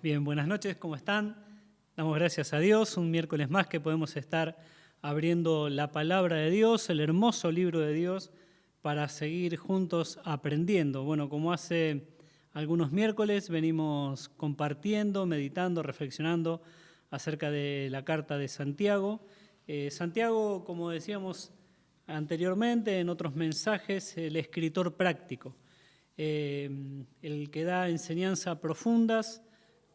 Bien, buenas noches, ¿cómo están? Damos gracias a Dios, un miércoles más que podemos estar abriendo la palabra de Dios, el hermoso libro de Dios, para seguir juntos aprendiendo. Bueno, como hace algunos miércoles venimos compartiendo, meditando, reflexionando acerca de la carta de Santiago. Santiago, como decíamos anteriormente en otros mensajes, el escritor práctico, el que da enseñanzas profundas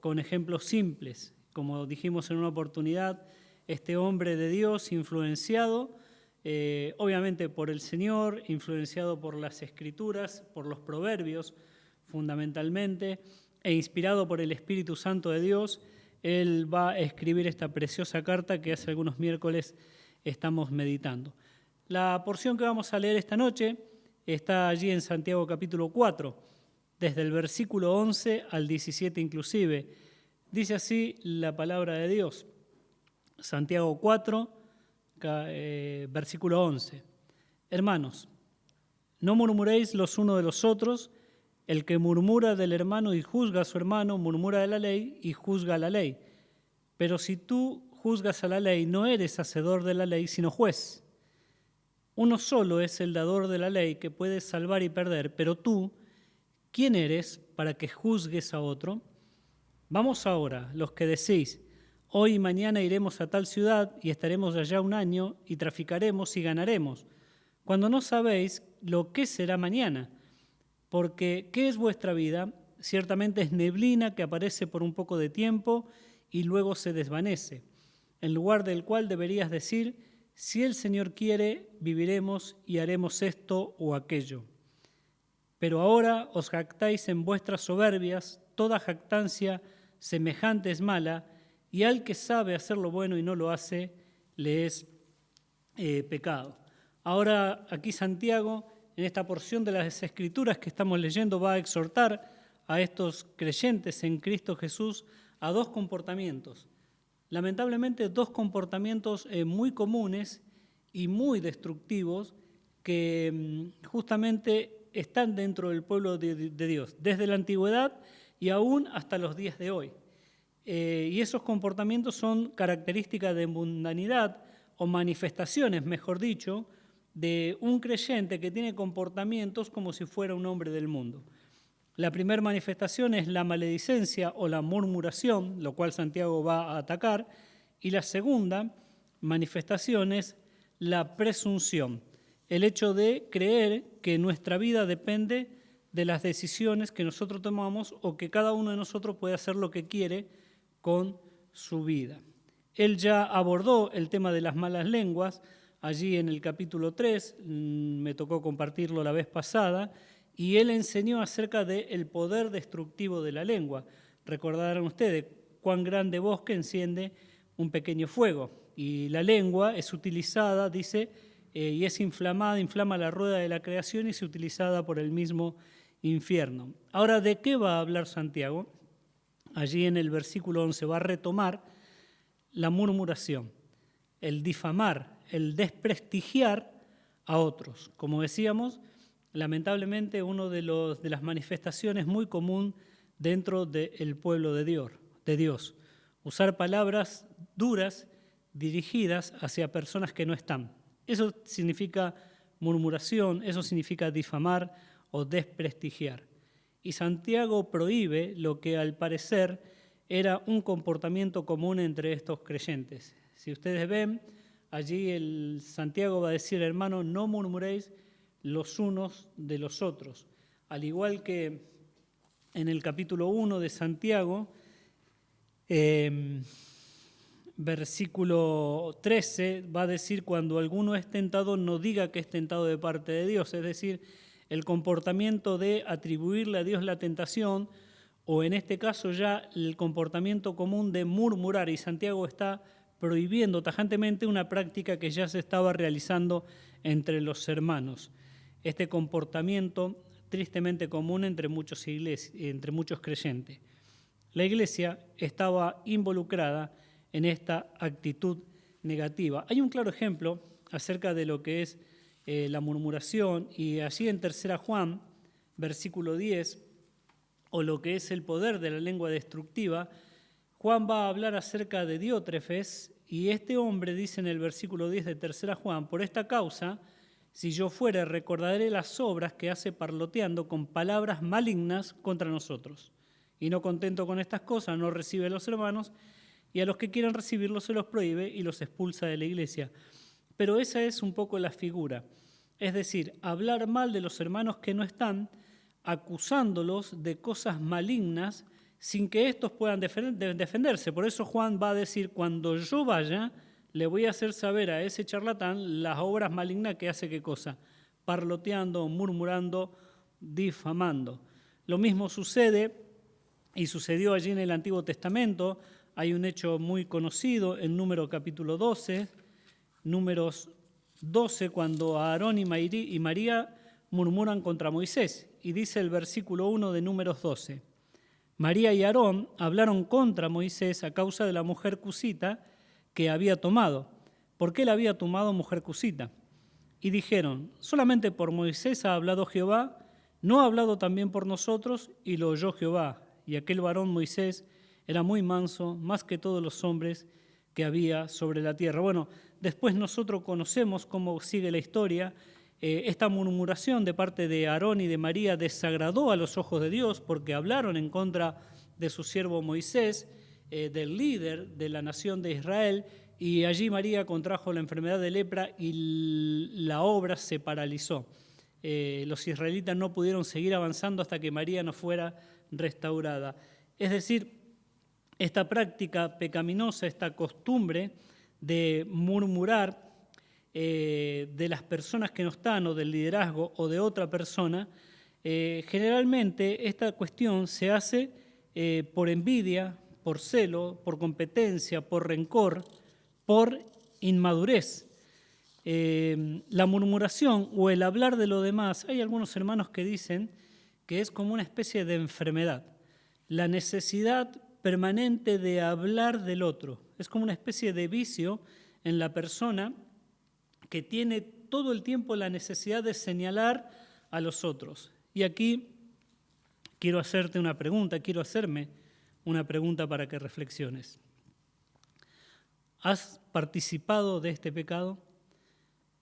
con ejemplos simples. Como dijimos en una oportunidad, este hombre de Dios influenciado, obviamente por el Señor, influenciado por las Escrituras, por los proverbios fundamentalmente, e inspirado por el Espíritu Santo de Dios, él va a escribir esta preciosa carta que hace algunos miércoles estamos meditando. La porción que vamos a leer esta noche está allí en Santiago capítulo 4, desde el versículo 11 al 17 inclusive. Dice así la palabra de Dios. Santiago 4, versículo 11. Hermanos, no murmuréis los unos de los otros. El que murmura del hermano y juzga a su hermano, murmura de la ley y juzga a la ley. Pero si tú juzgas a la ley, no eres hacedor de la ley, sino juez. Uno solo es el dador de la ley que puede salvar y perder, pero tú, ¿quién eres para que juzgues a otro? Vamos ahora, los que decís, hoy y mañana iremos a tal ciudad y estaremos allá un año y traficaremos y ganaremos, cuando no sabéis lo que será mañana. Porque, ¿qué es vuestra vida? Ciertamente es neblina que aparece por un poco de tiempo y luego se desvanece, en lugar del cual deberías decir, si el Señor quiere, viviremos y haremos esto o aquello. Pero ahora os jactáis en vuestras soberbias, toda jactancia semejante es mala, y al que sabe hacer lo bueno y no lo hace, le es pecado. Ahora aquí Santiago, en esta porción de las Escrituras que estamos leyendo, va a exhortar a estos creyentes en Cristo Jesús a dos comportamientos. Lamentablemente, dos comportamientos muy comunes y muy destructivos que justamente están dentro del pueblo de Dios, desde la antigüedad y aún hasta los días de hoy. Y esos comportamientos son características de mundanidad o manifestaciones, mejor dicho, de un creyente que tiene comportamientos como si fuera un hombre del mundo. La primera manifestación es la maledicencia o la murmuración, lo cual Santiago va a atacar, y la segunda manifestación es la presunción, el hecho de creer que nuestra vida depende de las decisiones que nosotros tomamos o que cada uno de nosotros puede hacer lo que quiere con su vida. Él ya abordó el tema de las malas lenguas, allí en el capítulo 3, me tocó compartirlo la vez pasada, y él enseñó acerca del poder destructivo de la lengua. Recordarán ustedes cuán grande bosque enciende un pequeño fuego, y la lengua es utilizada, dice, y es inflamada, inflama la rueda de la creación y es utilizada por el mismo infierno. Ahora, ¿de qué va a hablar Santiago? Allí en el versículo 11 va a retomar la murmuración, el difamar, el desprestigiar a otros. Como decíamos, lamentablemente una de las manifestaciones muy común dentro del pueblo de Dios. Usar palabras duras dirigidas hacia personas que no están. Eso significa murmuración, eso significa difamar o desprestigiar. Y Santiago prohíbe lo que al parecer era un comportamiento común entre estos creyentes. Si ustedes ven, allí el Santiago va a decir, hermano, no murmuréis los unos de los otros. Al igual que en el capítulo 1 de Santiago, versículo 13, va a decir, cuando alguno es tentado, no diga que es tentado de parte de Dios. Es decir, el comportamiento de atribuirle a Dios la tentación, o en este caso ya el comportamiento común de murmurar. Y Santiago está prohibiendo tajantemente una práctica que ya se estaba realizando entre los hermanos. Este comportamiento tristemente común entre muchos creyentes. La iglesia estaba involucrada en esta actitud negativa. Hay un claro ejemplo acerca de lo que es la murmuración, y allí en 3 Juan, versículo 10, o lo que es el poder de la lengua destructiva, Juan va a hablar acerca de Diótrefes, y este hombre dice en el versículo 10 de 3 Juan: por esta causa, si yo fuere, recordaré las obras que hace parloteando con palabras malignas contra nosotros. Y no contento con estas cosas, no recibe a los hermanos, y a los que quieran recibirlos se los prohíbe y los expulsa de la iglesia. Pero esa es un poco la figura. Es decir, hablar mal de los hermanos que no están, acusándolos de cosas malignas, sin que estos puedan defenderse. Por eso Juan va a decir: cuando yo vaya, le voy a hacer saber a ese charlatán las obras malignas que hace. ¿Qué cosa? Parloteando, murmurando, difamando. Lo mismo sucede y sucedió allí en el Antiguo Testamento. Hay un hecho muy conocido en Números capítulo 12, Números 12, cuando Aarón y María murmuran contra Moisés. Y dice el versículo 1 de Números 12: María y Aarón hablaron contra Moisés a causa de la mujer cusita que había tomado. ¿Por qué la había tomado mujer cusita? Y dijeron: solamente por Moisés ha hablado Jehová, ¿no ha hablado también por nosotros? Y lo oyó Jehová. Y aquel varón Moisés era muy manso, más que todos los hombres que había sobre la tierra. Bueno, después nosotros conocemos cómo sigue la historia. Esta murmuración de parte de Aarón y de María desagradó a los ojos de Dios porque hablaron en contra de su siervo Moisés, del líder de la nación de Israel, y allí María contrajo la enfermedad de lepra y la obra se paralizó. Los israelitas no pudieron seguir avanzando hasta que María no fuera restaurada. Es decir, esta práctica pecaminosa, esta costumbre de murmurar de las personas que no están, o del liderazgo, o de otra persona, generalmente esta cuestión se hace por envidia, por celo, por competencia, por rencor, por inmadurez. La murmuración o el hablar de lo demás, hay algunos hermanos que dicen que es como una especie de enfermedad. La necesidad permanente de hablar del otro. Es como una especie de vicio en la persona que tiene todo el tiempo la necesidad de señalar a los otros. Y aquí quiero hacerme una pregunta para que reflexiones. ¿Has participado de este pecado?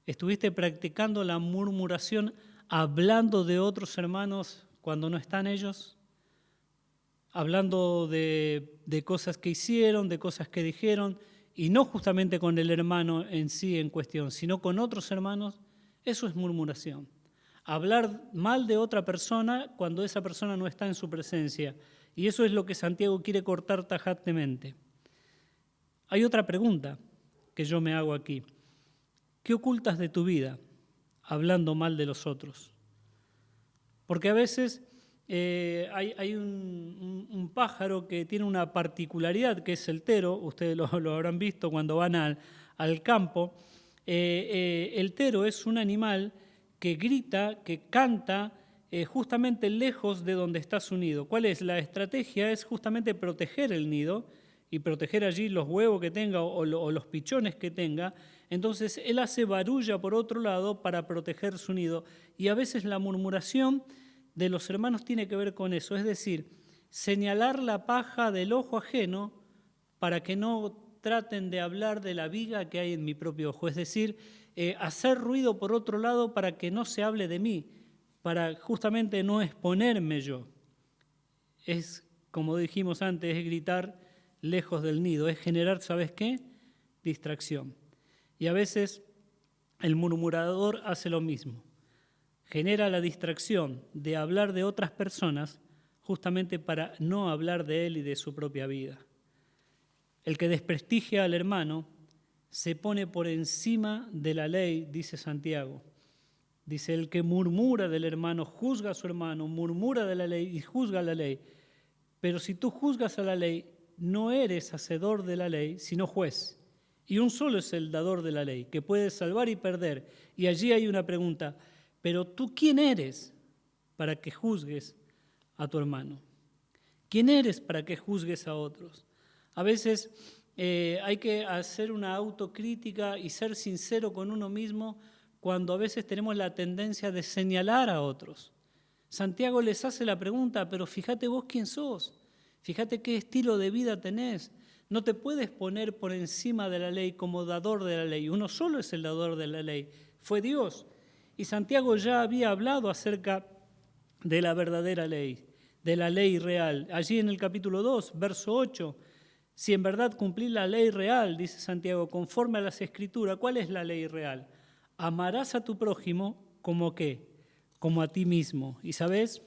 ¿Estuviste practicando la murmuración hablando de otros hermanos cuando no están ellos? Hablando de cosas que hicieron, de cosas que dijeron, y no justamente con el hermano en sí en cuestión, sino con otros hermanos. Eso es murmuración. Hablar mal de otra persona cuando esa persona no está en su presencia. Y eso es lo que Santiago quiere cortar tajantemente. Hay otra pregunta que yo me hago aquí. ¿Qué ocultas de tu vida hablando mal de los otros? Porque a veces hay un pájaro que tiene una particularidad, que es el tero. Ustedes lo habrán visto cuando van al campo. El tero es un animal que grita, que canta justamente lejos de donde está su nido. ¿Cuál es? La estrategia es justamente proteger el nido y proteger allí los huevos que tenga o los pichones que tenga. Entonces él hace barulla por otro lado para proteger su nido. Y a veces la murmuración de los hermanos tiene que ver con eso, es decir, señalar la paja del ojo ajeno para que no traten de hablar de la viga que hay en mi propio ojo, es decir, hacer ruido por otro lado para que no se hable de mí, para justamente no exponerme yo. Es, como dijimos antes, es gritar lejos del nido, es generar, ¿sabes qué? Distracción. Y a veces el murmurador hace lo mismo. Genera la distracción de hablar de otras personas justamente para no hablar de él y de su propia vida. El que desprestigia al hermano se pone por encima de la ley, dice Santiago. Dice: el que murmura del hermano juzga a su hermano, murmura de la ley y juzga la ley. Pero si tú juzgas a la ley, no eres hacedor de la ley, sino juez. Y un solo es el dador de la ley, que puede salvar y perder. Y allí hay una pregunta: pero tú, ¿quién eres para que juzgues a tu hermano? ¿Quién eres para que juzgues a otros? A veces hay que hacer una autocrítica y ser sincero con uno mismo cuando a veces tenemos la tendencia de señalar a otros. Santiago les hace la pregunta, pero fíjate vos quién sos, fíjate qué estilo de vida tenés. No te puedes poner por encima de la ley como dador de la ley. Uno solo es el dador de la ley, fue Dios. Y Santiago ya había hablado acerca de la verdadera ley, de la ley real. Allí en el capítulo 2, verso 8, si en verdad cumplís la ley real, dice Santiago, conforme a las Escrituras, ¿cuál es la ley real? Amarás a tu prójimo como ¿qué? Como a ti mismo. Y ¿sabes?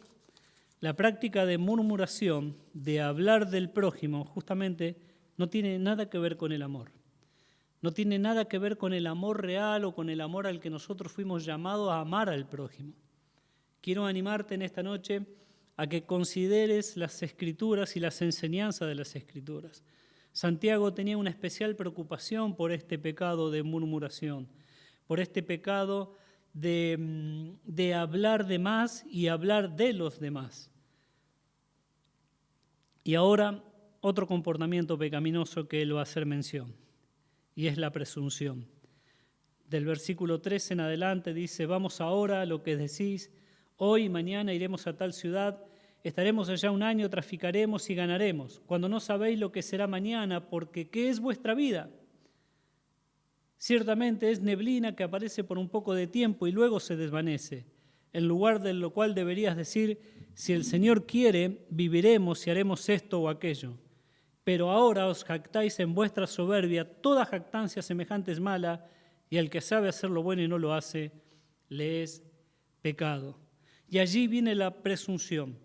La práctica de murmuración, de hablar del prójimo, justamente no tiene nada que ver con el amor. No tiene nada que ver con el amor real o con el amor al que nosotros fuimos llamados a amar al prójimo. Quiero animarte en esta noche a que consideres las Escrituras y las enseñanzas de las Escrituras. Santiago tenía una especial preocupación por este pecado de murmuración, por este pecado de hablar de más y hablar de los demás. Y ahora otro comportamiento pecaminoso que él va a hacer mención, y es la presunción. Del versículo 13 en adelante dice, vamos ahora a lo que decís, hoy y mañana iremos a tal ciudad, estaremos allá un año, traficaremos y ganaremos, cuando no sabéis lo que será mañana, porque ¿qué es vuestra vida? Ciertamente es neblina que aparece por un poco de tiempo y luego se desvanece, en lugar de lo cual deberías decir, si el Señor quiere, viviremos y haremos esto o aquello. Pero ahora os jactáis en vuestra soberbia, toda jactancia semejante es mala, y el que sabe hacer lo bueno y no lo hace, le es pecado. Y allí viene la presunción.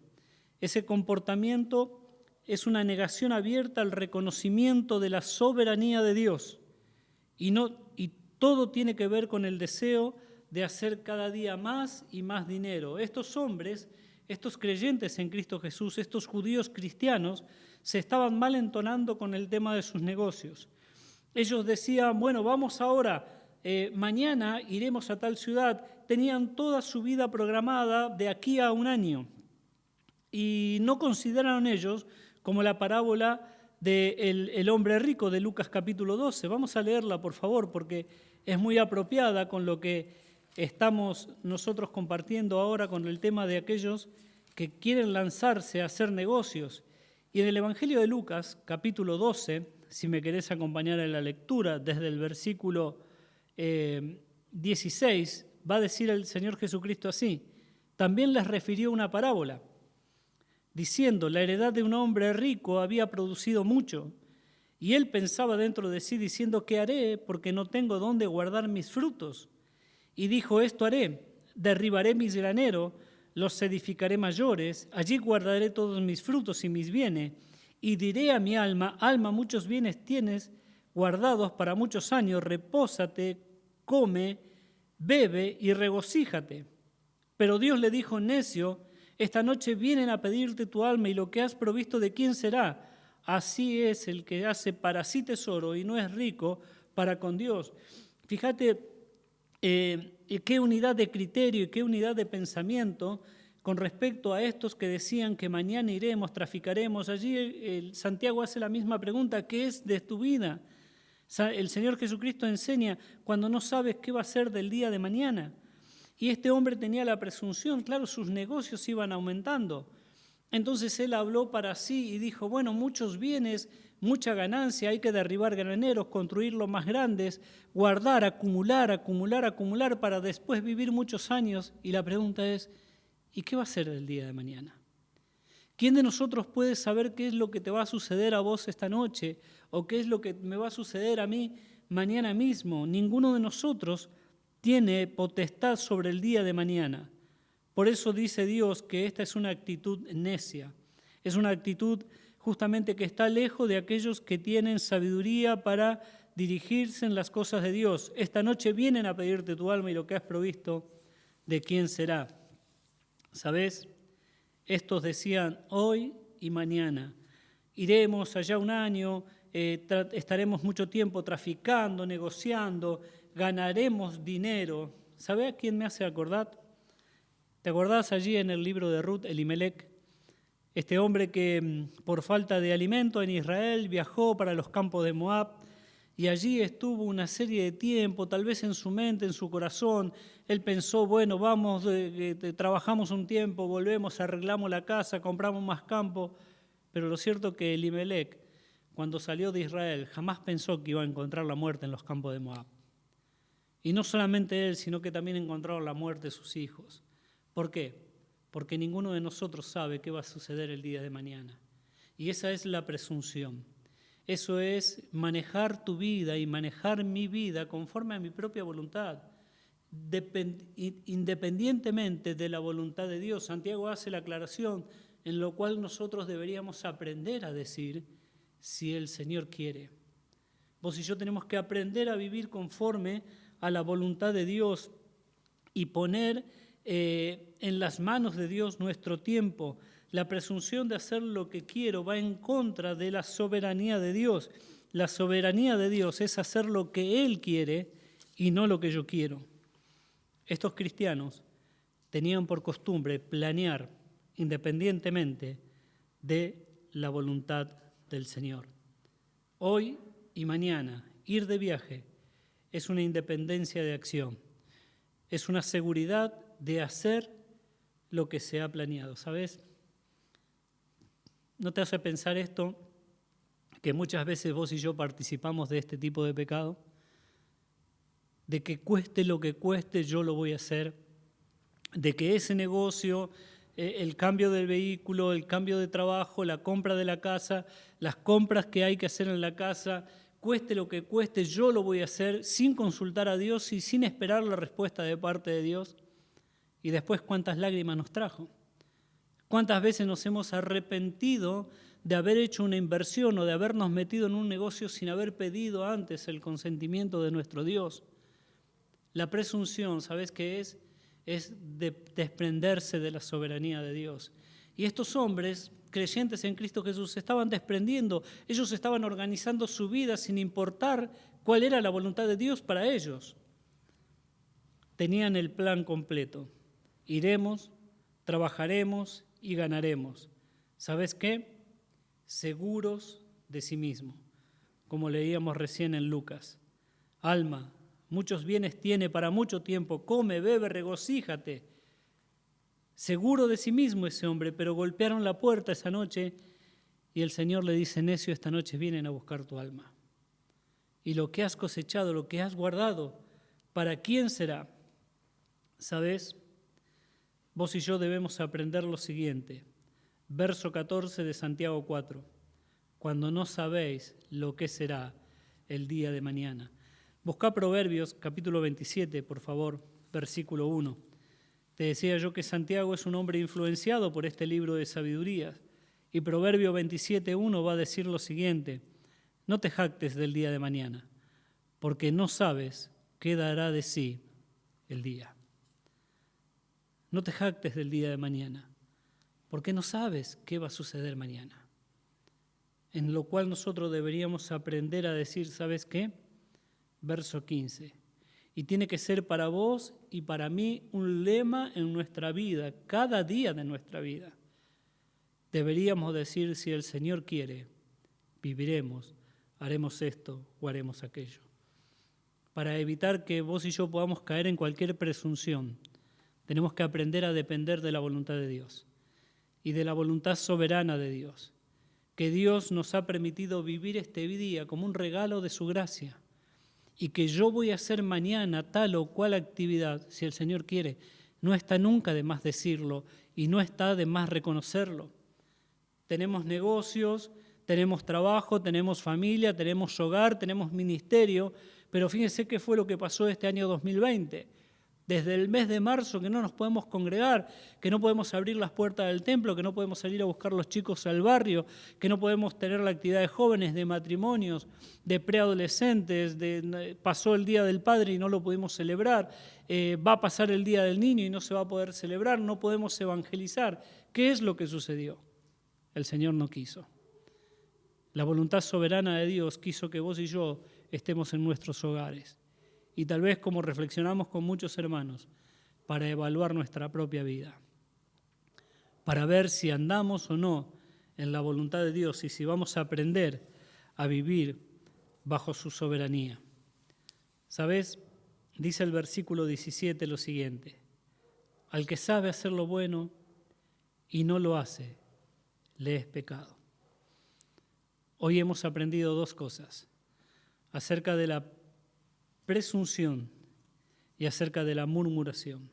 Ese comportamiento es una negación abierta al reconocimiento de la soberanía de Dios. Y todo tiene que ver con el deseo de hacer cada día más y más dinero. Estos hombres, estos creyentes en Cristo Jesús, estos judíos cristianos, se estaban mal entonando con el tema de sus negocios. Ellos decían, bueno, vamos ahora, mañana iremos a tal ciudad. Tenían toda su vida programada de aquí a un año. Y no consideraron ellos como la parábola del hombre rico de Lucas capítulo 12. Vamos a leerla, por favor, porque es muy apropiada con lo que estamos nosotros compartiendo ahora con el tema de aquellos que quieren lanzarse a hacer negocios. Y en el Evangelio de Lucas, capítulo 12, si me querés acompañar en la lectura, desde el versículo 16, va a decir el Señor Jesucristo así, también les refirió una parábola, diciendo, la heredad de un hombre rico había producido mucho, y él pensaba dentro de sí, diciendo, ¿qué haré? Porque no tengo dónde guardar mis frutos. Y dijo, esto haré, derribaré mis graneros, los edificaré mayores, allí guardaré todos mis frutos y mis bienes, y diré a mi alma, alma, muchos bienes tienes guardados para muchos años, repósate, come, bebe y regocíjate. Pero Dios le dijo, necio, esta noche vienen a pedirte tu alma y lo que has provisto, ¿de quién será? Así es el que hace para sí tesoro y no es rico para con Dios. Fíjate qué unidad de criterio y qué unidad de pensamiento con respecto a estos que decían que mañana iremos, traficaremos. Allí Santiago hace la misma pregunta, ¿qué es de tu vida? El Señor Jesucristo enseña cuando no sabes qué va a ser del día de mañana. Y este hombre tenía la presunción, claro, sus negocios iban aumentando. Entonces él habló para sí y dijo, bueno, muchos bienes, mucha ganancia, hay que derribar graneros, construirlos más grandes, guardar, acumular para después vivir muchos años. Y la pregunta es, ¿y qué va a ser del día de mañana? ¿Quién de nosotros puede saber qué es lo que te va a suceder a vos esta noche o qué es lo que me va a suceder a mí mañana mismo? Ninguno de nosotros tiene potestad sobre el día de mañana. Por eso dice Dios que esta es una actitud necia, es una actitud justamente que está lejos de aquellos que tienen sabiduría para dirigirse en las cosas de Dios. Esta noche vienen a pedirte tu alma y lo que has provisto, ¿de quién será? ¿Sabes? Estos decían hoy y mañana. Iremos allá un año, estaremos mucho tiempo traficando, negociando, ganaremos dinero. ¿Sabes a quién me hace acordar? ¿Te acordás allí en el libro de Ruth, Elimelec? Este hombre que por falta de alimento en Israel viajó para los campos de Moab Y allí estuvo una serie de tiempo, tal vez en su mente, en su corazón. Él pensó, bueno, vamos, trabajamos un tiempo, volvemos, arreglamos la casa, compramos más campo. Pero lo cierto es que Elimelec, cuando salió de Israel, jamás pensó que iba a encontrar la muerte en los campos de Moab. Y no solamente él, sino que también encontraron la muerte de sus hijos. ¿Por qué? Porque ninguno de nosotros sabe qué va a suceder el día de mañana. Y esa es la presunción. Eso es manejar tu vida y manejar mi vida conforme a mi propia voluntad, independientemente de la voluntad de Dios. Santiago hace la aclaración en lo cual nosotros deberíamos aprender a decir si el Señor quiere. Vos y yo tenemos que aprender a vivir conforme a la voluntad de Dios y poner en las manos de Dios nuestro tiempo. La presunción de hacer lo que quiero va en contra de la soberanía de Dios. La soberanía de Dios es hacer lo que Él quiere y no lo que yo quiero. Estos cristianos tenían por costumbre planear independientemente de la voluntad del Señor. Hoy y mañana, ir de viaje es una independencia de acción, es una seguridad de hacer lo que se ha planeado, ¿sabes? ¿No te hace pensar esto, que muchas veces vos y yo participamos de este tipo de pecado? De que cueste lo que cueste, yo lo voy a hacer. De que ese negocio, el cambio del vehículo, el cambio de trabajo, la compra de la casa, las compras que hay que hacer en la casa, cueste lo que cueste, yo lo voy a hacer sin consultar a Dios y sin esperar la respuesta de parte de Dios. Y después, ¿cuántas lágrimas nos trajo? ¿Cuántas veces nos hemos arrepentido de haber hecho una inversión o de habernos metido en un negocio sin haber pedido antes el consentimiento de nuestro Dios? La presunción, ¿sabes qué es? Es desprenderse de la soberanía de Dios. Y estos hombres, creyentes en Cristo Jesús, se estaban desprendiendo. Ellos estaban organizando su vida sin importar cuál era la voluntad de Dios para ellos. Tenían el plan completo. Iremos, trabajaremos y ganaremos. ¿Sabes qué? Seguros de sí mismo, como leíamos recién en Lucas. Alma, muchos bienes tiene para mucho tiempo, come, bebe, regocíjate. Seguro de sí mismo ese hombre, pero golpearon la puerta esa noche y el Señor le dice, necio, esta noche vienen a buscar tu alma. Y lo que has cosechado, lo que has guardado, ¿para quién será? ¿Sabes? Vos y yo debemos aprender lo siguiente. Verso 14 de Santiago 4. Cuando no sabéis lo que será el día de mañana. Buscá Proverbios, capítulo 27, por favor, versículo 1. Te decía yo que Santiago es un hombre influenciado por este libro de sabiduría. Y Proverbio 27:1 va a decir lo siguiente. No te jactes del día de mañana, porque no sabes qué dará de sí el día. No te jactes del día de mañana, porque no sabes qué va a suceder mañana. En lo cual nosotros deberíamos aprender a decir, ¿sabes qué? Verso 15. Y tiene que ser para vos y para mí un lema en nuestra vida, cada día de nuestra vida. Deberíamos decir, si el Señor quiere, viviremos, haremos esto o haremos aquello. Para evitar que vos y yo podamos caer en cualquier presunción, tenemos que aprender a depender de la voluntad de Dios y de la voluntad soberana de Dios, que Dios nos ha permitido vivir este día como un regalo de su gracia y que yo voy a hacer mañana tal o cual actividad, si el Señor quiere. No está nunca de más decirlo y no está de más reconocerlo. Tenemos negocios, tenemos trabajo, tenemos familia, tenemos hogar, tenemos ministerio, pero fíjense qué fue lo que pasó este año 2020. Desde el mes de marzo que no nos podemos congregar, que no podemos abrir las puertas del templo, que no podemos salir a buscar los chicos al barrio, que no podemos tener la actividad de jóvenes, de matrimonios, de preadolescentes, pasó el Día del Padre y no lo pudimos celebrar, va a pasar el Día del Niño y no se va a poder celebrar, no podemos evangelizar. ¿Qué es lo que sucedió? El Señor no quiso. La voluntad soberana de Dios quiso que vos y yo estemos en nuestros hogares. Y tal vez, como reflexionamos con muchos hermanos, para evaluar nuestra propia vida, para ver si andamos o no en la voluntad de Dios y si vamos a aprender a vivir bajo su soberanía. ¿Sabes? Dice el versículo 17 lo siguiente: al que sabe hacer lo bueno y no lo hace, le es pecado. Hoy hemos aprendido dos cosas acerca de la presunción y acerca de la murmuración.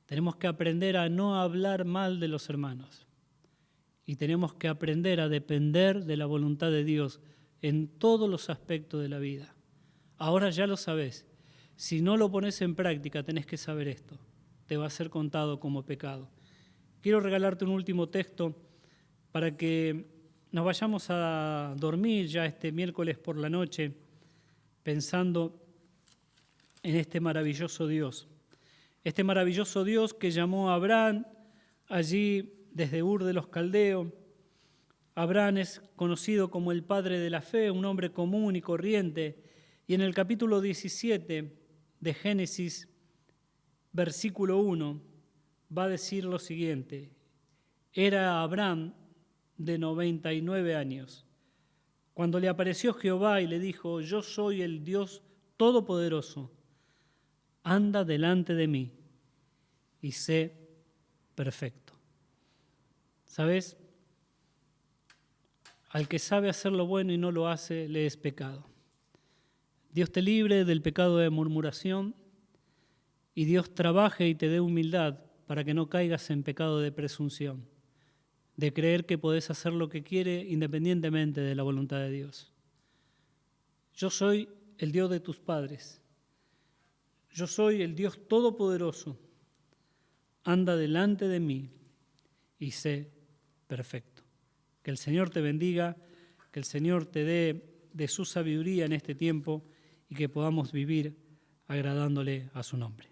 Tenemos que aprender a no hablar mal de los hermanos y tenemos que aprender a depender de la voluntad de Dios en todos los aspectos de la vida. Ahora ya lo sabes. Si no lo pones en práctica, tenés que saber esto. Te va a ser contado como pecado. Quiero regalarte un último texto para que nos vayamos a dormir ya este miércoles por la noche pensando en este maravilloso Dios. Este maravilloso Dios que llamó a Abraham allí desde Ur de los Caldeos. Abraham es conocido como el padre de la fe, un hombre común y corriente. Y en el capítulo 17 de Génesis, versículo 1, va a decir lo siguiente: era Abraham de 99 años, cuando le apareció Jehová y le dijo: yo soy el Dios Todopoderoso, anda delante de mí y sé perfecto. ¿Sabes? Al que sabe hacer lo bueno y no lo hace, le es pecado. Dios te libre del pecado de murmuración y Dios trabaje y te dé humildad para que no caigas en pecado de presunción, de creer que podés hacer lo que quiere independientemente de la voluntad de Dios. Yo soy el Dios de tus padres. Yo soy el Dios Todopoderoso. Anda delante de mí y sé perfecto. Que el Señor te bendiga, que el Señor te dé de su sabiduría en este tiempo y que podamos vivir agradándole a su nombre.